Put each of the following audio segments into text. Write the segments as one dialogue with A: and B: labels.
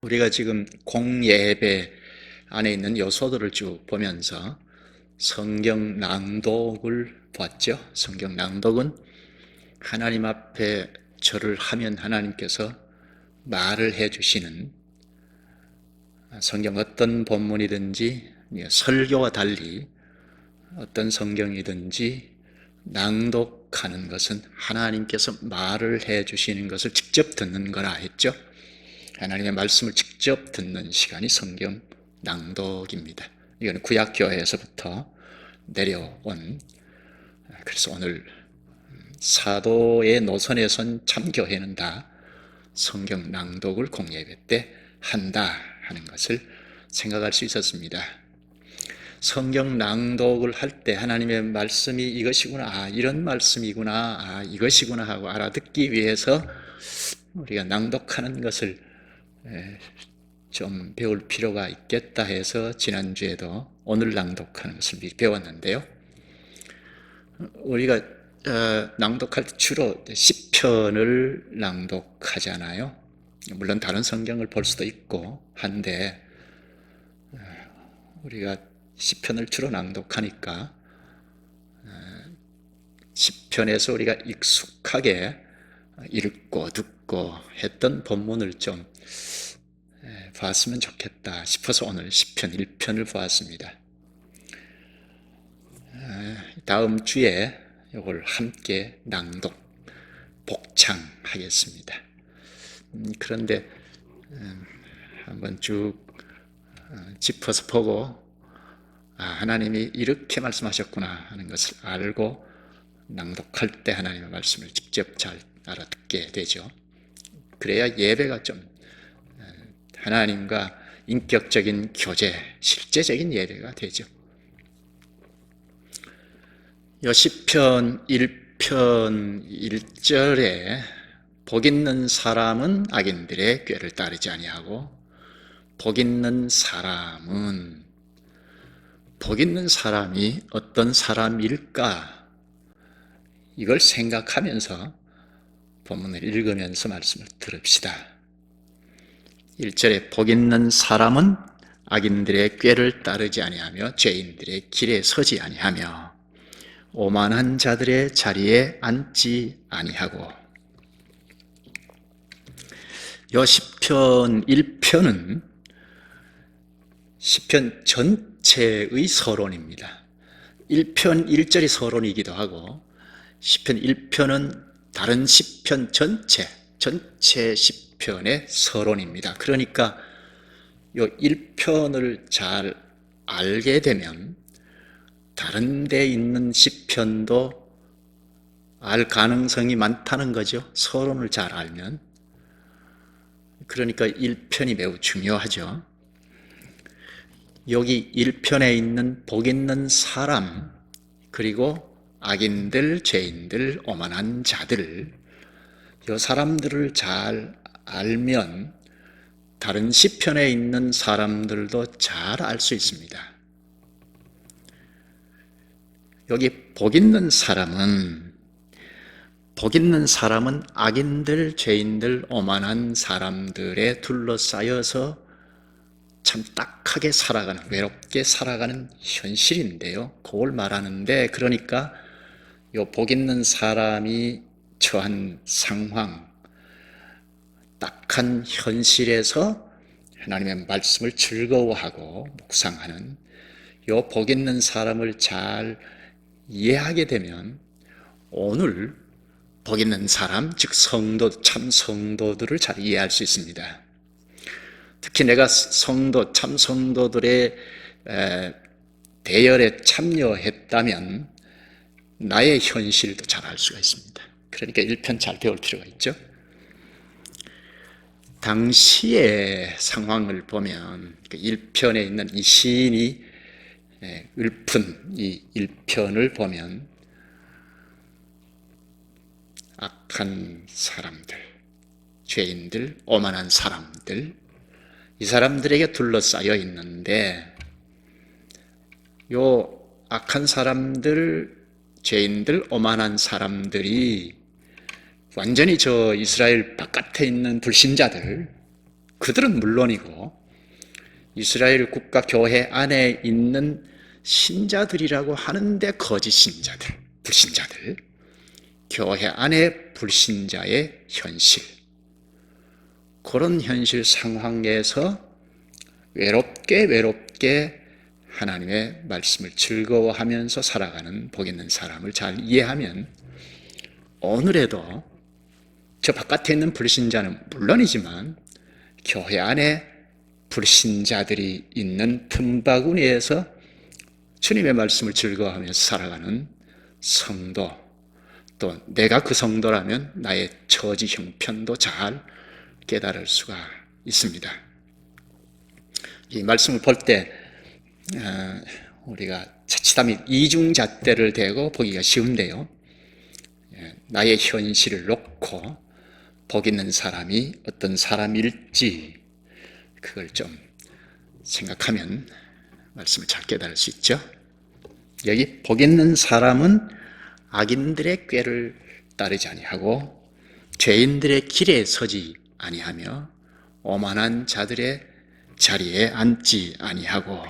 A: 우리가 지금 공예배 안에 있는 요소들을 쭉 보면서 성경 낭독을 봤죠. 성경 낭독은 하나님 앞에 절을 하면 하나님께서 말을 해주시는, 성경 어떤 본문이든지 설교와 달리 어떤 성경이든지 낭독하는 것은 하나님께서 말을 해주시는 것을 직접 듣는 거라 했죠. 하나님의 말씀을 직접 듣는 시간이 성경 낭독입니다. 이건 구약교회에서부터 내려온, 그래서 오늘 사도의 노선에 선 참교회는 다 성경 낭독을 공예배 때 한다 하는 것을 생각할 수 있었습니다. 성경 낭독을 할 때 하나님의 말씀이 이것이구나, 이런 말씀이구나, 이것이구나 하고 알아듣기 위해서 우리가 낭독하는 것을 좀 배울 필요가 있겠다 해서 지난주에도 오늘 낭독하는 것을 미리 배웠는데요. 우리가 낭독할 때 주로 시편을 낭독하잖아요. 물론 다른 성경을 볼 수도 있고 한데 우리가 시편을 주로 낭독하니까 시편에서 우리가 익숙하게 읽고 듣고 했던 본문을 좀 봤으면 좋겠다 싶어서 오늘 시편 1편을 보았습니다. 다음 주에 이걸 함께 낭독, 복창하겠습니다. 그런데 한번 쭉 짚어서 보고 하나님이 이렇게 말씀하셨구나 하는 것을 알고 낭독할 때 하나님의 말씀을 직접 잘 알아듣게 되죠. 그래야 예배가 좀 하나님과 인격적인 교제, 실제적인 예배가 되죠. 요 시편 1편 1절에 복 있는 사람은 악인들의 꾀를 따르지 아니하고 복 있는 사람이 어떤 사람일까, 이걸 생각하면서 본문을 읽으면서 말씀을 들읍시다. 1절에 복 있는 사람은 악인들의 꾀를 따르지 아니하며 죄인들의 길에 서지 아니하며 오만한 자들의 자리에 앉지 아니하고. 요 시편 1편은 시편 전체의 서론입니다. 1편 1절이 서론이기도 하고 시편 1편은 다른 시편 전체 시편의 서론입니다. 그러니까 요 1편을 잘 알게 되면 다른 데 있는 시편도 알 가능성이 많다는 거죠. 서론을 잘 알면. 그러니까 1편이 매우 중요하죠. 여기 1편에 있는 복 있는 사람, 그리고 악인들, 죄인들, 오만한 자들, 이 사람들을 잘 알면 다른 시편에 있는 사람들도 잘 알 수 있습니다. 여기 복 있는 사람은 악인들, 죄인들, 오만한 사람들에 둘러싸여서 참 딱하게 살아가는, 외롭게 살아가는 현실인데요. 그걸 말하는데, 그러니까 요 복 있는 사람이 처한 상황, 딱한 현실에서 하나님의 말씀을 즐거워하고 묵상하는 요 복 있는 사람을 잘 이해하게 되면 오늘 복 있는 사람, 즉 성도, 참 성도들을 잘 이해할 수 있습니다. 특히 내가 성도, 참 성도들의 대열에 참여했다면 나의 현실도 잘 알 수가 있습니다. 그러니까 1편 잘 배울 필요가 있죠. 당시의 상황을 보면 1편에 있는 이 시인이 읊은 이 1편을 보면 악한 사람들, 죄인들, 오만한 사람들, 이 사람들에게 둘러싸여 있는데 요 악한 사람들, 죄인들, 오만한 사람들이 완전히 저 이스라엘 바깥에 있는 불신자들, 그들은 물론이고 이스라엘 국가 교회 안에 있는 신자들이라고 하는데 거짓 신자들, 불신자들, 교회 안에 불신자의 현실, 그런 현실 상황에서 외롭게 하나님의 말씀을 즐거워하면서 살아가는 복 있는 사람을 잘 이해하면 오늘에도 저 바깥에 있는 불신자는 물론이지만 교회 안에 불신자들이 있는 틈바구니에서 주님의 말씀을 즐거워하면서 살아가는 성도, 또 내가 그 성도라면 나의 처지 형편도 잘 깨달을 수가 있습니다. 이 말씀을 볼 때 우리가 자칫하면 이중잣대를 대고 보기가 쉬운데요, 나의 현실을 놓고 복 있는 사람이 어떤 사람일지 그걸 좀 생각하면 말씀을 잘 깨달을 수 있죠. 여기 복 있는 사람은 악인들의 꾀를 따르지 아니하고 죄인들의 길에 서지 아니하며 오만한 자들의 자리에 앉지 아니하고,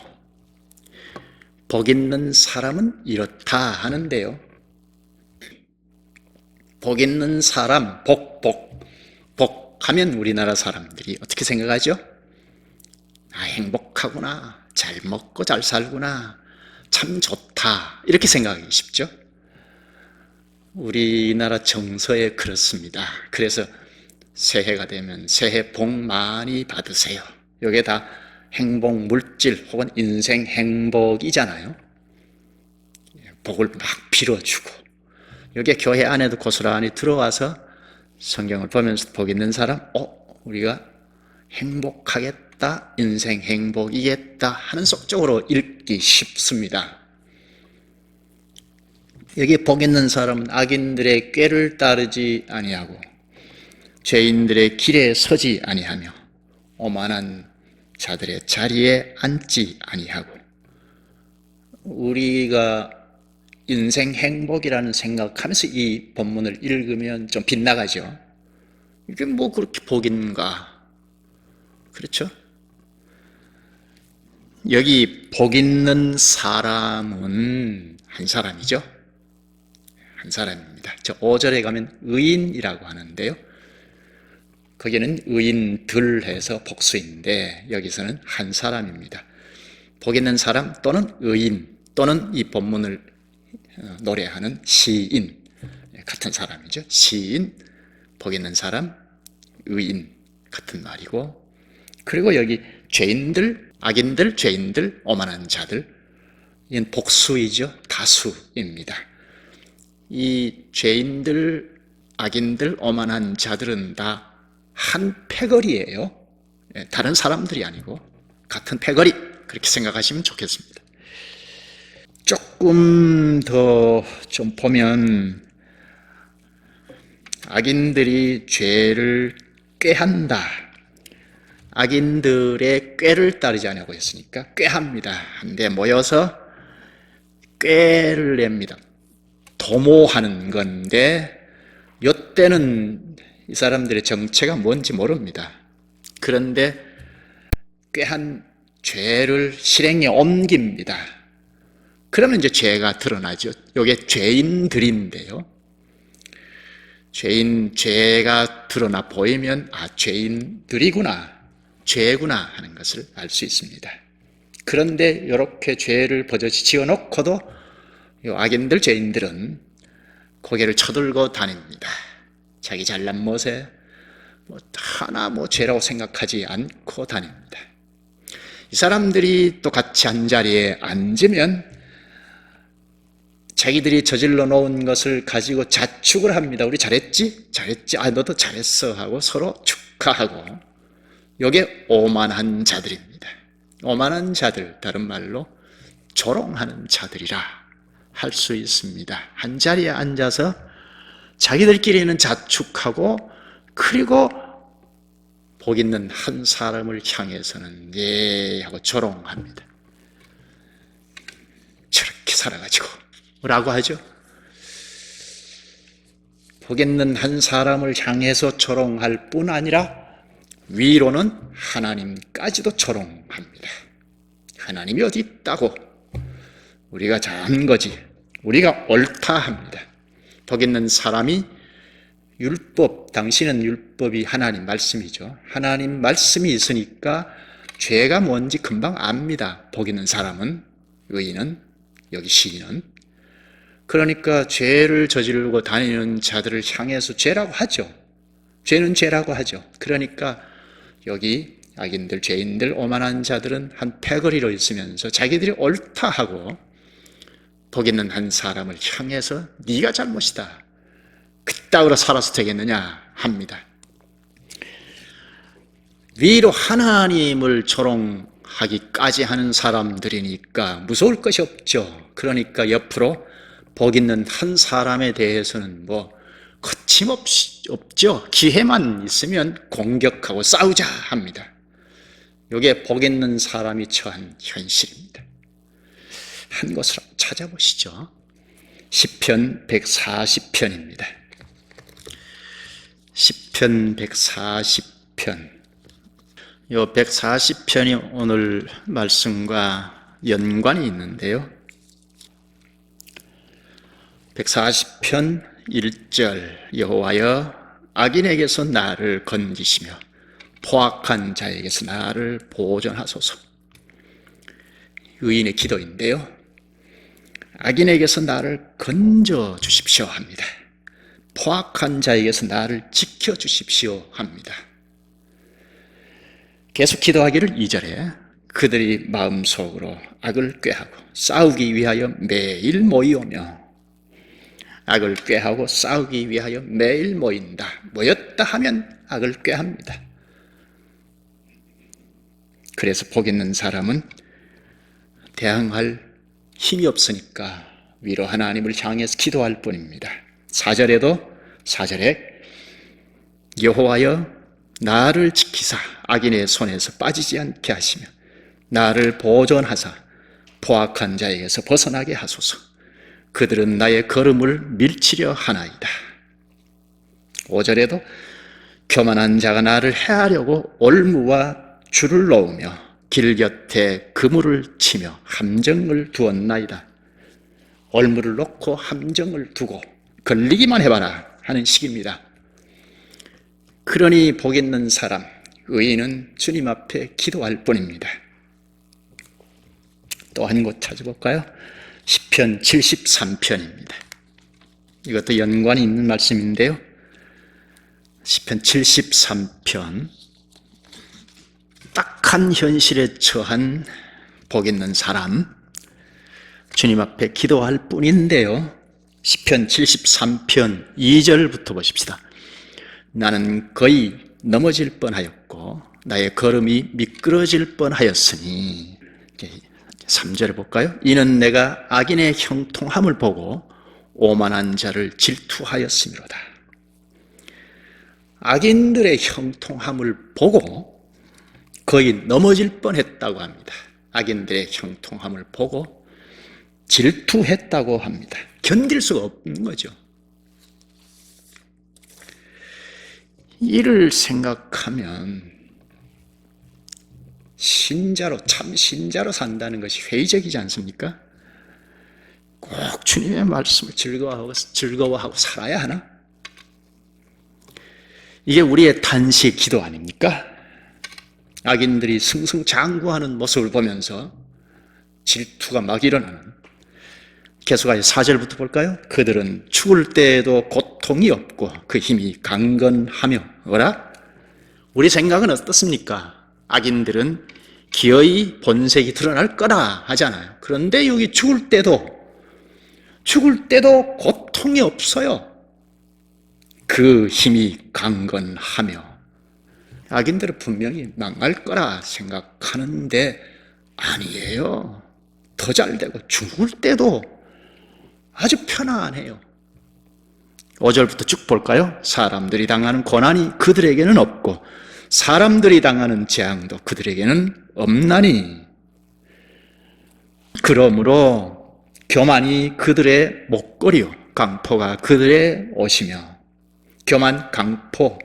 A: 복 있는 사람은 이렇다 하는데요, 복 있는 사람, 복 하면 우리나라 사람들이 어떻게 생각하죠? 아, 행복하구나, 잘 먹고 잘 살구나, 참 좋다, 이렇게 생각하기 쉽죠. 우리나라 정서에 그렇습니다. 그래서 새해가 되면 새해 복 많이 받으세요, 이게 다 행복 물질 혹은 인생 행복이잖아요. 복을 막 빌어주고, 여기에 교회 안에도 고스란히 들어와서 성경을 보면서 복 있는 사람, 우리가 행복하겠다, 인생 행복이겠다 하는 속적으로 읽기 쉽습니다. 여기 복 있는 사람은 악인들의 꾀를 따르지 아니하고 죄인들의 길에 서지 아니하며 오만한 자들의 자리에 앉지 아니하고, 우리가 인생 행복이라는 생각하면서 이 본문을 읽으면 좀 빗나가죠. 이게 뭐 그렇게 복인가? 그렇죠? 여기 복 있는 사람은 한 사람이죠. 한 사람입니다. 저 5절에 가면 의인이라고 하는데요, 거기는 의인들 해서 복수인데 여기서는 한 사람입니다. 복 있는 사람 또는 의인 또는 이 본문을 노래하는 시인, 같은 사람이죠. 시인, 복 있는 사람, 의인 같은 말이고, 그리고 여기 죄인들, 악인들, 죄인들, 오만한 자들, 이건 복수이죠. 다수입니다. 이 죄인들, 악인들, 오만한 자들은 다 한 패거리예요. 다른 사람들이 아니고 같은 패거리, 그렇게 생각하시면 좋겠습니다. 조금 더 좀 보면 악인들이 죄를 꾀한다, 악인들의 꾀를 따르지 않냐고 했으니까 꾀합니다. 한데 모여서 꾀를 냅니다. 도모하는 건데 이때는 이 사람들의 정체가 뭔지 모릅니다. 그런데 꾀한 죄를 실행에 옮깁니다. 그러면 이제 죄가 드러나죠. 이게 죄인들인데요, 죄가 드러나 보이면 죄인들이구나, 죄구나 하는 것을 알 수 있습니다. 그런데 이렇게 죄를 버젓이 지어놓고도 이 악인들, 죄인들은 고개를 쳐들고 다닙니다. 자기 잘난 못에 하나 죄라고 생각하지 않고 다닙니다. 이 사람들이 또 같이 한자리에 앉으면 자기들이 저질러 놓은 것을 가지고 자축을 합니다. 우리 잘했지? 너도 잘했어 하고 서로 축하하고, 이게 오만한 자들입니다. 오만한 자들, 다른 말로 조롱하는 자들이라 할 수 있습니다. 한자리에 앉아서 자기들끼리는 자축하고, 그리고 복 있는 한 사람을 향해서는 네 하고 조롱합니다. 저렇게 살아가지고 뭐라고 하죠? 복 있는 한 사람을 향해서 조롱할 뿐 아니라 위로는 하나님까지도 조롱합니다. 하나님이 어디 있다고? 우리가 잘한 거지. 우리가 옳다 합니다. 복 있는 사람이 율법, 당신은 율법이 하나님 말씀이죠. 하나님 말씀이 있으니까 죄가 뭔지 금방 압니다. 복 있는 사람은, 의인은, 여기 시인은. 그러니까 죄를 저지르고 다니는 자들을 향해서 죄라고 하죠. 죄는 죄라고 하죠. 그러니까 여기 악인들, 죄인들, 오만한 자들은 한 패거리로 있으면서 자기들이 옳다 하고 복 있는 한 사람을 향해서 네가 잘못이다, 그따위로 살아서 되겠느냐 합니다. 위로 하나님을 조롱하기까지 하는 사람들이니까 무서울 것이 없죠. 그러니까 옆으로 복 있는 한 사람에 대해서는 뭐 거침없이 없죠. 기회만 있으면 공격하고 싸우자 합니다. 이게 복 있는 사람이 처한 현실입니다. 한 것을 찾아보시죠. 시편 140편입니다. 시편 140편. 이 140편이 오늘 말씀과 연관이 있는데요. 140편 1절, 여호와여 악인에게서 나를 건지시며 포악한 자에게서 나를 보존하소서. 의인의 기도인데요. 악인에게서 나를 건져 주십시오 합니다. 포악한 자에게서 나를 지켜 주십시오 합니다. 계속 기도하기를 2절에 그들이 마음속으로 악을 꾀하고 싸우기 위하여 매일 모이오며, 악을 꾀하고 싸우기 위하여 매일 모인다. 모였다 하면 악을 꾀합니다. 그래서 복 있는 사람은 대항할 힘이 없으니까 위로 하나님을 향해서 기도할 뿐입니다. 4절에 여호와여 나를 지키사 악인의 손에서 빠지지 않게 하시며 나를 보존하사 포악한 자에게서 벗어나게 하소서. 그들은 나의 걸음을 밀치려 하나이다. 5절에도 교만한 자가 나를 해하려고 올무와 줄을 놓으며 길 곁에 그물을 치며 함정을 두었나이다. 올무를 놓고 함정을 두고 걸리기만 해봐라 하는 식입니다. 그러니 복 있는 사람, 의인은 주님 앞에 기도할 뿐입니다. 또 한 곳 찾아볼까요? 시편 73편입니다. 이것도 연관이 있는 말씀인데요. 시편 73편. 딱한 현실에 처한 복 있는 사람, 주님 앞에 기도할 뿐인데요. 시편 73편 2절부터 보십시다. 나는 거의 넘어질 뻔하였고 나의 걸음이 미끄러질 뻔하였으니, 3절을 볼까요? 이는 내가 악인의 형통함을 보고 오만한 자를 질투하였음이로다. 악인들의 형통함을 보고 거의 넘어질 뻔했다고 합니다. 악인들의 형통함을 보고 질투했다고 합니다. 견딜 수가 없는 거죠. 이를 생각하면 참 신자로 산다는 것이 회의적이지 않습니까? 꼭 주님의 말씀을 즐거워하고 살아야 하나? 이게 우리의 단식 기도 아닙니까? 악인들이 승승장구하는 모습을 보면서 질투가 막 일어나는. 계속해서 4절부터 볼까요? 그들은 죽을 때에도 고통이 없고 그 힘이 강건하며. 뭐라? 우리 생각은 어떻습니까? 악인들은 기어이 본색이 드러날 거라 하잖아요. 그런데 여기 죽을 때도 고통이 없어요. 그 힘이 강건하며. 악인들은 분명히 망할 거라 생각하는데 아니에요. 더 잘되고 죽을 때도 아주 편안해요. 5절부터 쭉 볼까요? 사람들이 당하는 고난이 그들에게는 없고 사람들이 당하는 재앙도 그들에게는 없나니, 그러므로 교만이 그들의 목걸이요 강포가 그들의 옷이며. 교만, 강포,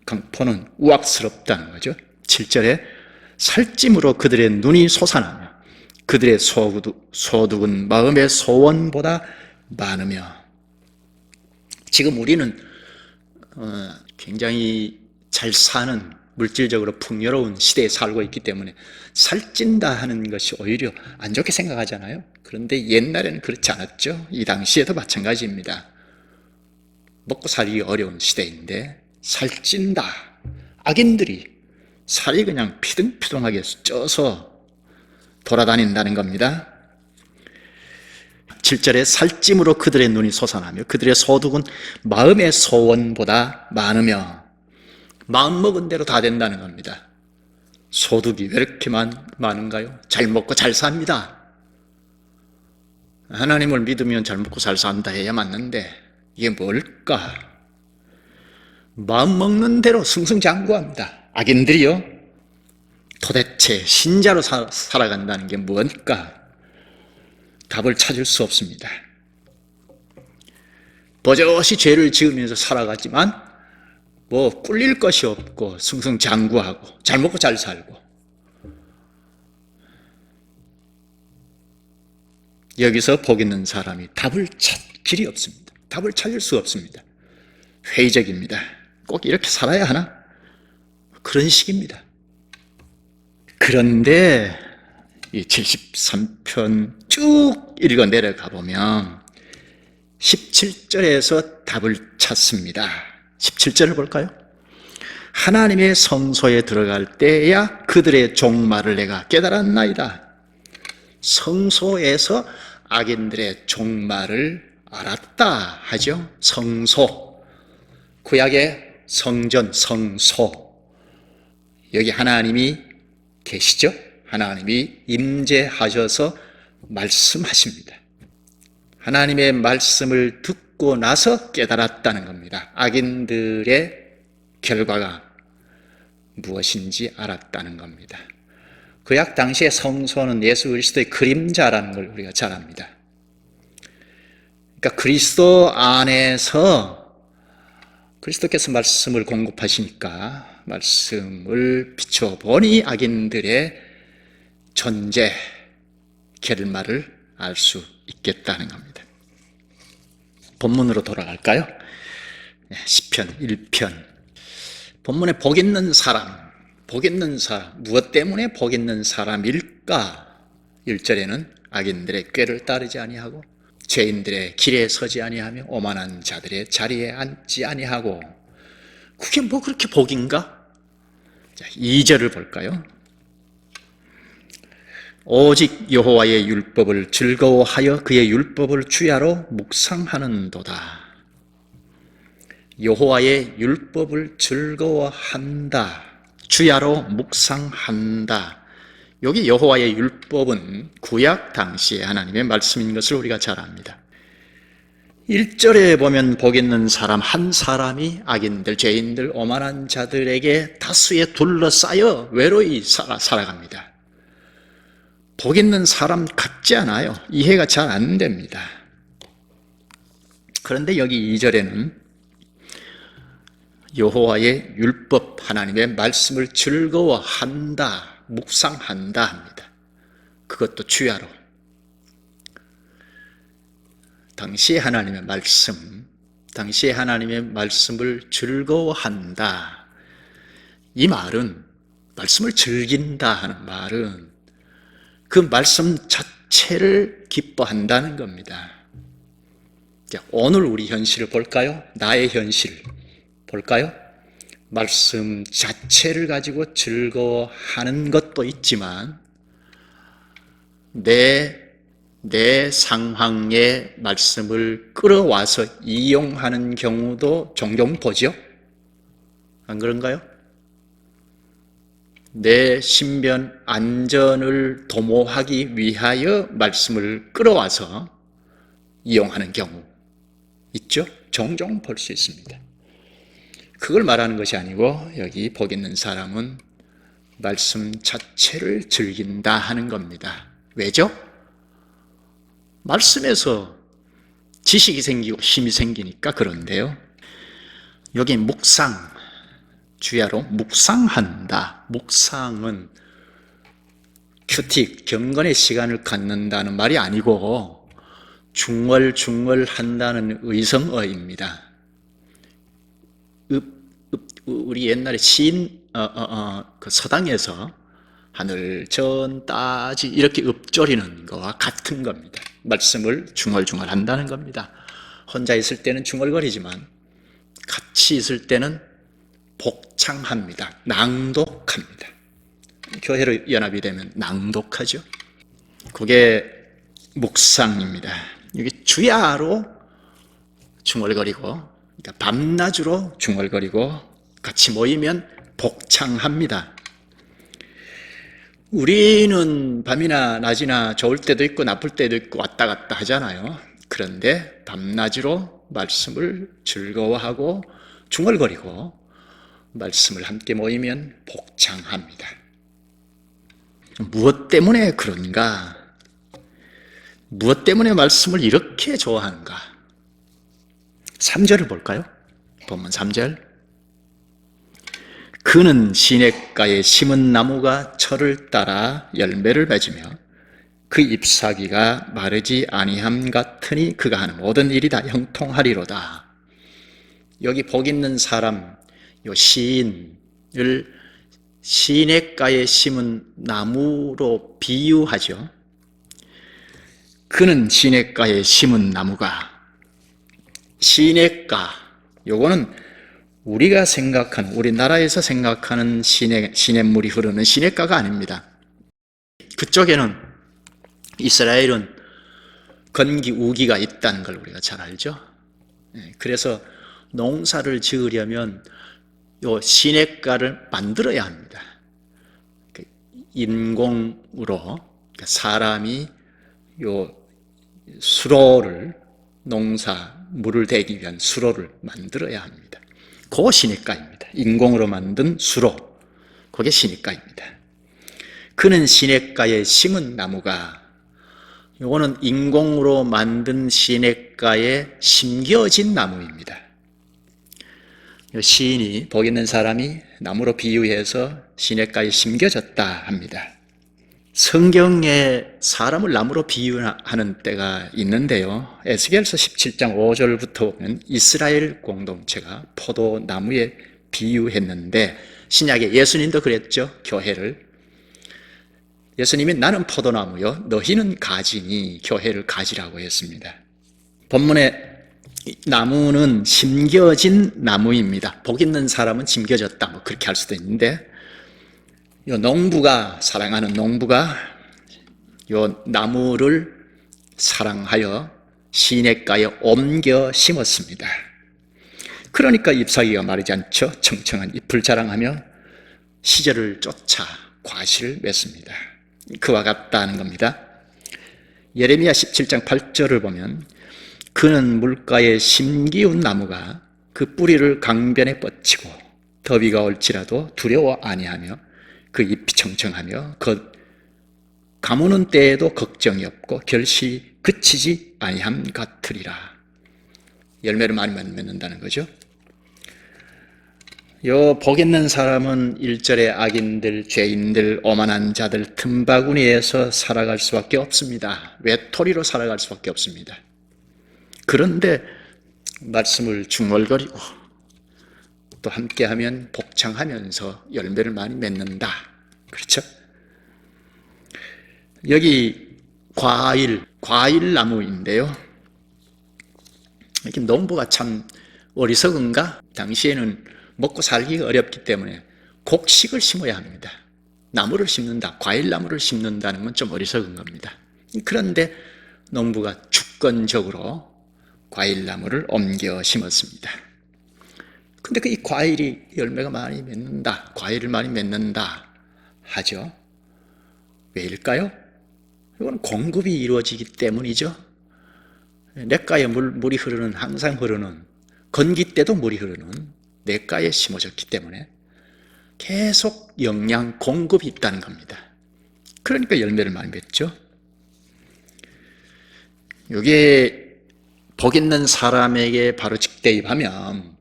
A: 강포는 우악스럽다는 거죠. 7절에 살찜으로 그들의 눈이 솟아나며 그들의 소득은 마음의 소원보다 많으며. 지금 우리는 굉장히 잘 사는 물질적으로 풍요로운 시대에 살고 있기 때문에 살찐다 하는 것이 오히려 안 좋게 생각하잖아요. 그런데 옛날에는 그렇지 않았죠. 이 당시에도 마찬가지입니다. 먹고 살기 어려운 시대인데 살찐다. 악인들이 살이 그냥 피둥피둥하게 쪄서 돌아다닌다는 겁니다. 7절에 살찜으로 그들의 눈이 솟아나며 그들의 소득은 마음의 소원보다 많으며. 마음먹은 대로 다 된다는 겁니다. 소득이 왜 이렇게 많은가요? 잘 먹고 잘 삽니다. 하나님을 믿으면 잘 먹고 잘 산다 해야 맞는데 이게 뭘까? 마음먹는 대로 승승장구합니다. 악인들이요, 도대체 신자로 살아간다는 게 뭘까? 답을 찾을 수 없습니다. 버젓이 죄를 지으면서 살아가지만 꿀릴 것이 없고 승승장구하고 잘 먹고 잘 살고. 여기서 복 있는 사람이 답을 찾을 길이 없습니다. 답을 찾을 수 없습니다. 회의적입니다. 꼭 이렇게 살아야 하나? 그런 식입니다. 그런데 이 73편 쭉 읽어 내려가 보면 17절에서 답을 찾습니다. 17절을 볼까요? 하나님의 성소에 들어갈 때야 그들의 종말을 내가 깨달았나이다. 성소에서 악인들의 종말을 알았다 하죠. 성소, 구약의 성전, 성소. 여기 하나님이 계시죠? 하나님이 임재하셔서 말씀하십니다. 하나님의 말씀을 듣고 나서 깨달았다는 겁니다. 악인들의 결과가 무엇인지 알았다는 겁니다. 구약 당시의 성소는 예수 그리스도의 그림자라는 걸 우리가 잘 압니다. 그러니까 그리스도 안에서 그리스도께서 말씀을 공급하시니까 말씀을 비춰보니 악인들의 존재, 결말을 알 수 있겠다는 겁니다. 본문으로 돌아갈까요? 시편 1편. 본문에 복 있는 사람, 무엇 때문에 복 있는 사람일까? 1절에는 악인들의 꾀를 따르지 아니하고 죄인들의 길에 서지 아니하며 오만한 자들의 자리에 앉지 아니하고. 그게 뭐 그렇게 복인가? 자, 2절을 볼까요? 오직 여호와의 율법을 즐거워하여 그의 율법을 주야로 묵상하는도다. 여호와의 율법을 즐거워한다. 주야로 묵상한다. 여기 여호와의 율법은 구약 당시에 하나님의 말씀인 것을 우리가 잘 압니다. 1절에 보면 복 있는 사람 한 사람이 악인들, 죄인들, 오만한 자들에게 다수에 둘러싸여 외로이 살아갑니다. 복 있는 사람 같지 않아요. 이해가 잘 안 됩니다. 그런데 여기 2절에는 여호와의 율법, 하나님의 말씀을 즐거워한다, 묵상한다 합니다. 그것도 주야로. 당시의 하나님의 말씀을 즐거워한다. 이 말은, 말씀을 즐긴다 하는 말은 그 말씀 자체를 기뻐한다는 겁니다. 자, 오늘 우리 현실을 볼까요? 나의 현실 볼까요? 말씀 자체를 가지고 즐거워하는 것도 있지만 내 상황에 말씀을 끌어와서 이용하는 경우도 종종 보죠? 안 그런가요? 내 신변 안전을 도모하기 위하여 말씀을 끌어와서 이용하는 경우 있죠? 종종 볼 수 있습니다. 그걸 말하는 것이 아니고 여기 복 있는 사람은 말씀 자체를 즐긴다 하는 겁니다. 왜죠? 말씀에서 지식이 생기고 힘이 생기니까 그런데요. 여기 묵상, 주야로 묵상한다. 묵상은 큐틱, 경건의 시간을 갖는다는 말이 아니고 중얼중얼한다는 의성어입니다. 우리 옛날에 시인 그 서당에서 하늘 전 따지 이렇게 읊조리는 거와 같은 겁니다. 말씀을 중얼중얼 한다는 겁니다. 혼자 있을 때는 중얼거리지만 같이 있을 때는 복창합니다. 낭독합니다. 교회로 연합이 되면 낭독하죠. 그게 묵상입니다. 여기 주야로 중얼거리고, 그러니까 밤낮으로 중얼거리고 같이 모이면 복창합니다. 우리는 밤이나 낮이나 좋을 때도 있고 나쁠 때도 있고 왔다 갔다 하잖아요. 그런데 밤낮으로 말씀을 즐거워하고 중얼거리고 말씀을 함께 모이면 복창합니다. 무엇 때문에 그런가? 무엇 때문에 말씀을 이렇게 좋아하는가? 3절을 볼까요? 본문 3절. 그는 시냇가에 심은 나무가 철을 따라 열매를 맺으며 그 잎사귀가 마르지 아니함 같으니 그가 하는 모든 일이 다 형통하리로다. 여기 복 있는 사람, 요 시인을 시냇가에 심은 나무로 비유하죠. 그는 시냇가에 심은 나무가, 시냇가, 요거는 우리가 생각하는, 우리나라에서 생각하는 시냇물이 흐르는 시냇가가 아닙니다. 그쪽에는, 이스라엘은 건기, 우기가 있다는 걸 우리가 잘 알죠. 그래서 농사를 지으려면 요 시냇가를 만들어야 합니다. 인공으로 사람이 요 수로를, 농사 물을 대기 위한 수로를 만들어야 합니다. 그거 시냇가입니다. 인공으로 만든 수로, 그게 시냇가입니다. 그는 시냇가에 심은 나무가, 요거는 인공으로 만든 시냇가에 심겨진 나무입니다. 시인이, 복 있는 사람이 나무로 비유해서 시냇가에 심겨졌다 합니다. 성경에 사람을 나무로 비유하는 때가 있는데요. 에스겔서 17장 5절부터 보면 이스라엘 공동체가 포도나무에 비유했는데, 신약에 예수님도 그랬죠. 교회를. 예수님이 나는 포도나무요 너희는 가지니 교회를 가지라고 했습니다. 본문에 나무는 심겨진 나무입니다. 복 있는 사람은 심겨졌다, 뭐 그렇게 할 수도 있는데, 요 농부가, 사랑하는 농부가 요 나무를 사랑하여 시냇가에 옮겨 심었습니다. 그러니까 잎사귀가 마르지 않죠. 청청한 잎을 자랑하며 시절을 쫓아 과실을 맺습니다. 그와 같다는 겁니다. 예레미야 17장 8절을 보면 그는 물가에 심기운 나무가 그 뿌리를 강변에 뻗치고 더위가 올지라도 두려워 아니하며 그 잎이 청청하며 그 가무는 때에도 걱정이 없고 결시 그치지 아니함 같으리라. 열매를 많이 맺는다는 거죠. 요 복 있는 사람은 1절에 악인들, 죄인들, 오만한 자들, 틈바구니에서 살아갈 수밖에 없습니다. 외톨이로 살아갈 수밖에 없습니다. 그런데 말씀을 중얼거리고 또 함께하면 복창하면서 열매를 많이 맺는다. 그렇죠? 여기 과일나무인데요. 이렇게 농부가 참 어리석은가? 당시에는 먹고 살기가 어렵기 때문에 곡식을 심어야 합니다. 나무를 심는다, 과일나무를 심는다는 건 좀 어리석은 겁니다. 그런데 농부가 주권적으로 과일나무를 옮겨 심었습니다. 근데 이 과일이 열매가 많이 맺는다, 과일을 많이 맺는다 하죠. 왜일까요? 이건 공급이 이루어지기 때문이죠. 냇가에 물이 흐르는, 항상 흐르는, 건기 때도 물이 흐르는 냇가에 심어졌기 때문에 계속 영양 공급이 있다는 겁니다. 그러니까 열매를 많이 맺죠. 이게 복 있는 사람에게 바로 직대입하면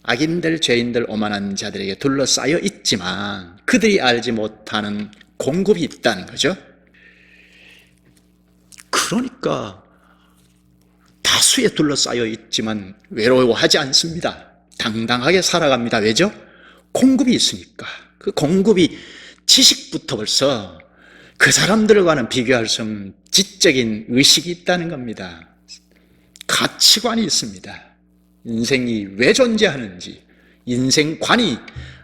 A: 악인들, 죄인들, 오만한 자들에게 둘러싸여 있지만 그들이 알지 못하는 공급이 있다는 거죠. 그러니까 다수에 둘러싸여 있지만 외로워하지 않습니다. 당당하게 살아갑니다. 왜죠? 공급이 있으니까. 그 공급이 지식부터 벌써 그 사람들과는 비교할 수 없는 지적인 의식이 있다는 겁니다. 가치관이 있습니다. 인생이 왜 존재하는지, 인생관이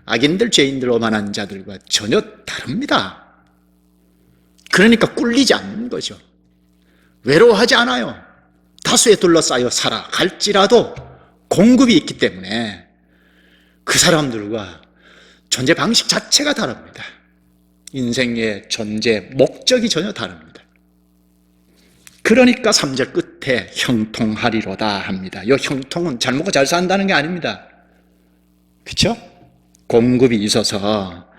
A: 악인들, 죄인들, 오만한 자들과 전혀 다릅니다. 그러니까 꿀리지 않는 거죠. 외로워하지 않아요. 다수에 둘러싸여 살아갈지라도 공급이 있기 때문에 그 사람들과 존재 방식 자체가 다릅니다. 인생의 존재 목적이 전혀 다릅니다. 그러니까 3절 끝에 형통하리로다 합니다. 이 형통은 잘 먹고 잘 산다는 게 아닙니다. 그렇죠? 공급이 있어서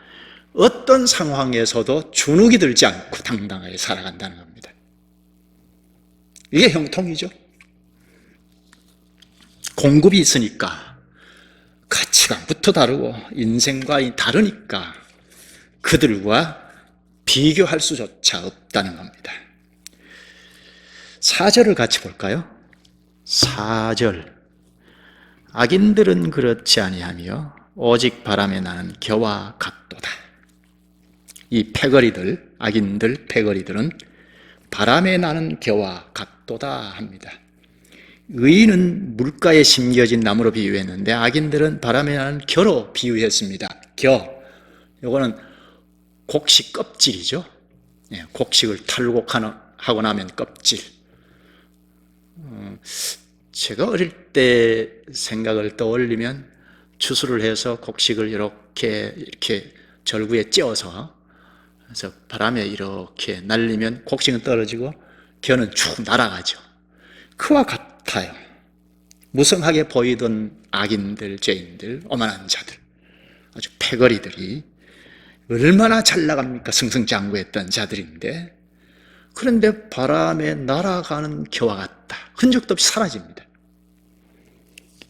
A: 어떤 상황에서도 주눅이 들지 않고 당당하게 살아간다는 겁니다. 이게 형통이죠. 공급이 있으니까 가치관부터 다르고 인생과 다르니까 그들과 비교할 수조차 없다는 겁니다. 4절을 같이 볼까요? 4절. 악인들은 그렇지 아니하며 오직 바람에 나는 겨와 같도다. 이 패거리들, 악인들, 패거리들은 바람에 나는 겨와 같도다 합니다. 의인은 물가에 심겨진 나무로 비유했는데 악인들은 바람에 나는 겨로 비유했습니다. 겨, 이거는 곡식 껍질이죠. 곡식을 탈곡하고 나면 껍질. 제가 어릴 때 생각을 떠올리면 추수를 해서 곡식을 이렇게 절구에 찧어서 그래서 바람에 이렇게 날리면 곡식은 떨어지고 겨는 쭉 날아가죠. 그와 같아요. 무성하게 보이던 악인들, 죄인들, 오만한 자들, 아주 패거리들이 얼마나 잘 나갑니까? 승승장구했던 자들인데, 그런데 바람에 날아가는 겨와 같다. 흔적도 없이 사라집니다.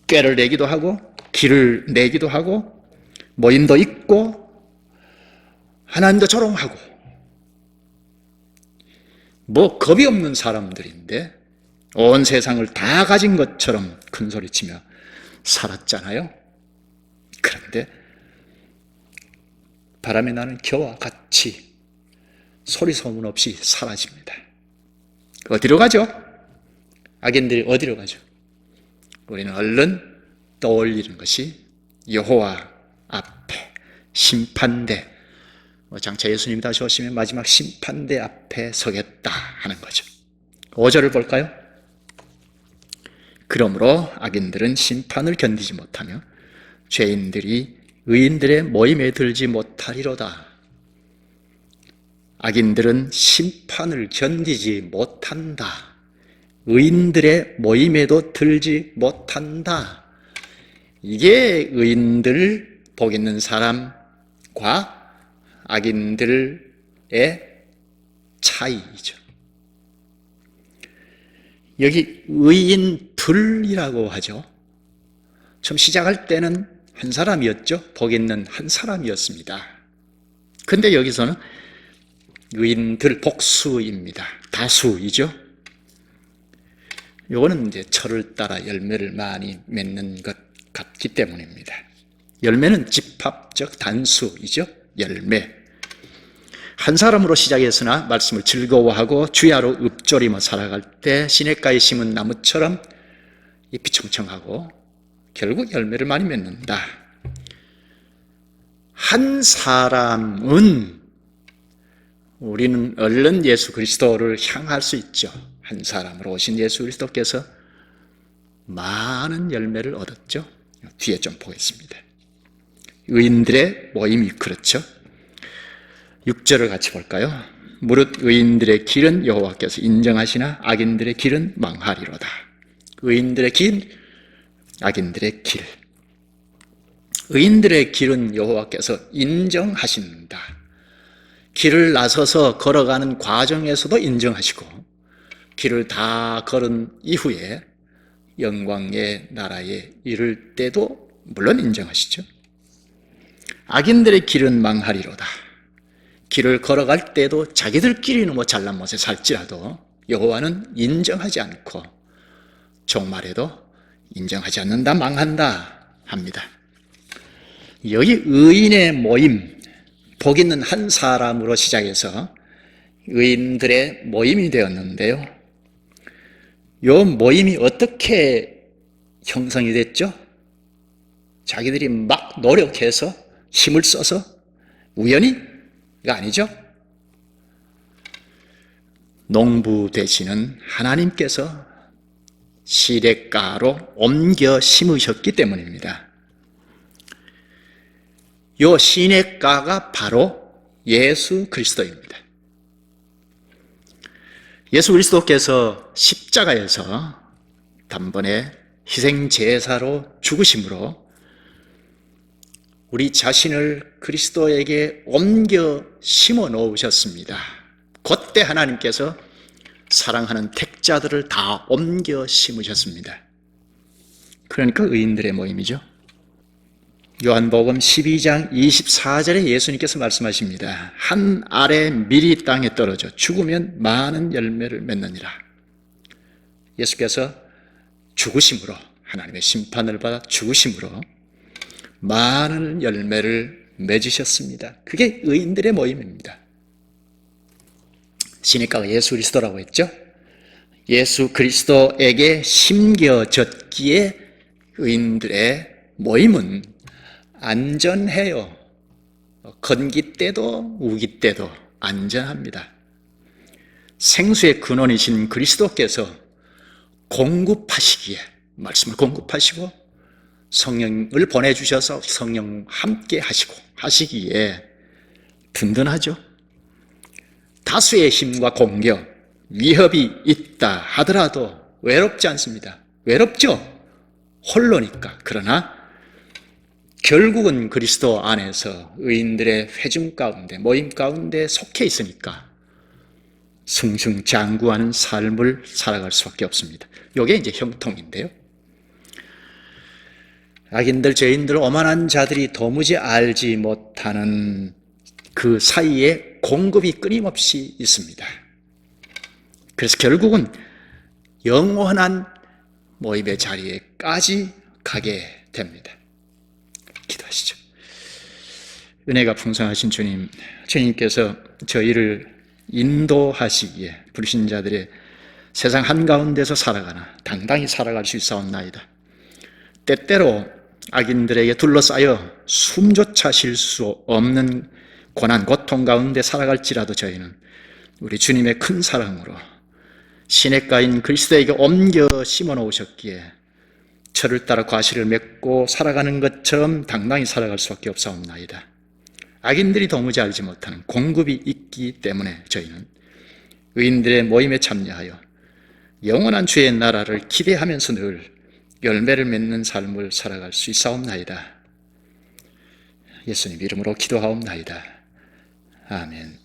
A: 꾀를 내기도 하고 기를 내기도 하고 모임도 있고 하나님도 조롱하고 뭐 겁이 없는 사람들인데 온 세상을 다 가진 것처럼 큰 소리치며 살았잖아요. 그런데 바람에 나는 겨와 같이 소리 소문 없이 사라집니다. 어디로 가죠? 악인들이 어디로 가죠? 우리는 얼른 떠올리는 것이 여호와 앞에 심판대, 장차 예수님이 다시 오시면 마지막 심판대 앞에 서겠다 하는 거죠. 5절을 볼까요? 그러므로 악인들은 심판을 견디지 못하며 죄인들이 의인들의 모임에 들지 못하리로다. 악인들은 심판을 견디지 못한다. 의인들의 모임에도 들지 못한다. 이게 의인들, 복 있는 사람과 악인들의 차이죠. 여기 의인들이라고 하죠. 처음 시작할 때는 한 사람이었죠. 복 있는 한 사람이었습니다. 근데 여기서는 의인들 복수입니다. 다수이죠. 요거는 이제 철을 따라 열매를 많이 맺는 것 같기 때문입니다. 열매는 집합적 단수이죠. 열매. 한 사람으로 시작했으나 말씀을 즐거워하고 주야로 읊조리며 살아갈 때 시냇가에 심은 나무처럼 잎이 청청하고 결국 열매를 많이 맺는다. 한 사람은 우리는 얼른 예수 그리스도를 향할 수 있죠. 한 사람으로 오신 예수 그리스도께서 많은 열매를 얻었죠. 뒤에 좀 보겠습니다. 의인들의 모임이 그렇죠. 6절을 같이 볼까요? 무릇 의인들의 길은 여호와께서 인정하시나 악인들의 길은 망하리로다. 의인들의 길, 악인들의 길. 의인들의 길은 여호와께서 인정하신다. 길을 나서서 걸어가는 과정에서도 인정하시고 길을 다 걸은 이후에 영광의 나라에 이를 때도 물론 인정하시죠. 악인들의 길은 망하리로다. 길을 걸어갈 때도 자기들끼리는 잘난 못에 살지라도 여호와는 인정하지 않고 종말에도 인정하지 않는다, 망한다 합니다. 여기 의인의 모임, 복 있는 한 사람으로 시작해서 의인들의 모임이 되었는데요. 이 모임이 어떻게 형성이 됐죠? 자기들이 막 노력해서 힘을 써서 우연히가 아니죠. 농부 되시는 하나님께서 시냇가로 옮겨 심으셨기 때문입니다. 이 시냇가가 바로 예수 그리스도입니다. 예수 그리스도께서 십자가에서 단번에 희생제사로 죽으심으로 우리 자신을 그리스도에게 옮겨 심어 놓으셨습니다. 그때 하나님께서 사랑하는 택자들을 다 옮겨 심으셨습니다. 그러니까 의인들의 모임이죠. 요한복음 12장 24절에 예수님께서 말씀하십니다. 한 알의 밀이 땅에 떨어져 죽으면 많은 열매를 맺느니라. 예수께서 죽으심으로, 하나님의 심판을 받아 죽으심으로 많은 열매를 맺으셨습니다. 그게 의인들의 모임입니다. 시냇가가 예수 그리스도라고 했죠. 예수 그리스도에게 심겨졌기에 의인들의 모임은 안전해요. 건기 때도 우기 때도 안전합니다. 생수의 근원이신 그리스도께서 공급하시기에, 말씀을 공급하시고 성령을 보내주셔서 성령 함께 하시기에 든든하죠. 다수의 힘과 공격, 위협이 있다 하더라도 외롭지 않습니다. 외롭죠? 홀로니까. 그러나 결국은 그리스도 안에서 의인들의 회중 가운데, 모임 가운데 속해 있으니까 승승장구하는 삶을 살아갈 수밖에 없습니다. 이게 이제 형통인데요. 악인들, 죄인들, 오만한 자들이 도무지 알지 못하는 그 사이에 공급이 끊임없이 있습니다. 그래서 결국은 영원한 모임의 자리에까지 가게 됩니다. 기도하시죠. 은혜가 풍성하신 주님, 주님께서 저희를 인도하시기에 부르신 자들의 세상 한가운데서 살아가나 당당히 살아갈 수 있사옵나이다. 때때로 악인들에게 둘러싸여 숨조차 쉴 수 없는 고난, 고통 가운데 살아갈지라도 저희는 우리 주님의 큰 사랑으로 시냇가인 그리스도에게 옮겨 심어 놓으셨기에 철을 따라 과실을 맺고 살아가는 것처럼 당당히 살아갈 수밖에 없사옵나이다. 악인들이 도무지 알지 못하는 공급이 있기 때문에 저희는 의인들의 모임에 참여하여 영원한 주의 나라를 기대하면서 늘 열매를 맺는 삶을 살아갈 수 있사옵나이다. 예수님 이름으로 기도하옵나이다. 아멘.